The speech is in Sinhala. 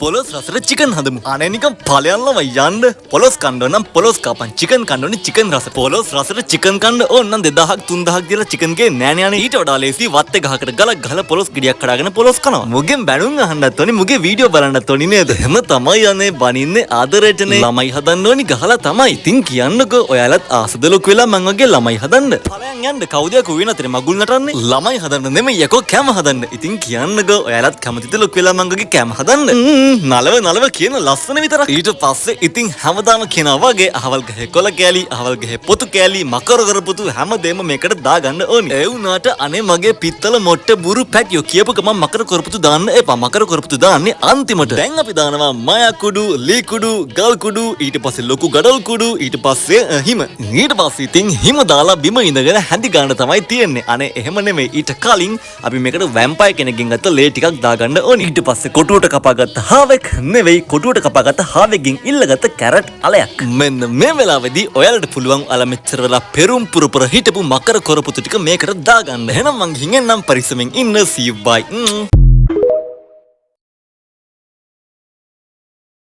පොලොස් රසට චිකන් හදමු. අනේ නිකන් ඵලයන්ලම යන්න. පොලොස් කන්න නම් පොලොස් කපන්. චිකන් කන්න ඕනේ චිකන් රස. පොලොස් රසට චිකන් කන්න ඕන නම් 2000ක් 3000ක් දීලා චිකන් ගේ නෑනේ යන්නේ. ඊට වඩා ලේසි වත්තේ ගහකට ගලක් ගහලා පොලොස් ගෙඩියක් කඩාගෙන පොලොස් කනවා. මුගෙන් බැනුම් අහන්නත් ඕනේ. මුගේ වීඩියෝ බලන්නත් ඕනේ නේද? එහෙම තමයි යන්නේ බනින්නේ ආදරෙටනේ. ළමයි හදන්න ඕනේ ගහලා තමයි. ඉතින් කියන්නකෝ ඔයාලත් ආසද ලොකු වෙලා මං වගේ ළමයි හදන්න. ඵලයන් යන්න කවුද කෝ වෙනතරේ මගුල් නටන්නේ. ළමයි හදන්න නෙමෙයි යකෝ කැම හදන්න. ඉතින් කියන්නකෝ ඔයාලත් කැමතිද ලොකු වෙලා මං වගේ කැම හදන්න. නලව කියන ලස්සන විතරක්. ඊට පස්සේ ඉතින් හැමදාම කියනවා වගේ අහවල් ගහේ කොළ කෑලි, අහවල් ගහේ පොතු කෑලි, මකර කරපුතු හැමදේම මේකට දාගන්න ඕනි. ඒ වුණාට අනේ මගේ පිත්තල මොට්ට බුරු පැටියෝ කියපු ගමන් මකර කරපුතු දාන්න එපා. මකර කරපුතු දාන්නේ අන්තිමට. දැන් අපි දානවා මායා කුඩු, ලී කුඩු, ගල් කුඩු, ඊට පස්සේ ලොකු ගඩොල් කුඩු, ඊට පස්සේ හිම. ඊට පස්සේ ඉතින් හිම දාලා බිම ඉඳගෙන හැඳි ගන්න තමයි තියෙන්නේ. අනේ එහෙම නෙමෙයි. ඊට කලින් අපි මේකට වැම්පයර් කෙනෙක්ගෙන් ගත්ත ලේ ටිකක් දාගන්න ඕනි. ඊට පස්සේ කොටුවට කපාගත්ත හාවෙක් නෙවෙයි කොටුවට කපාගත්ත හාවෙකින් ඉල්ලගත්ත කැරට් අලයක්. මෙන්න මේ වෙලාවේදී ඔයාලට පුළුවන් අල මෙච්චර වෙලා පෙරුම් පුරපුර හිටපු මකර කරපුතු ටික මේකට දාගන්න. එහෙනම් මං ගිහින් එන්නම් පරිස්සමෙන් ඉන්න. see you bye.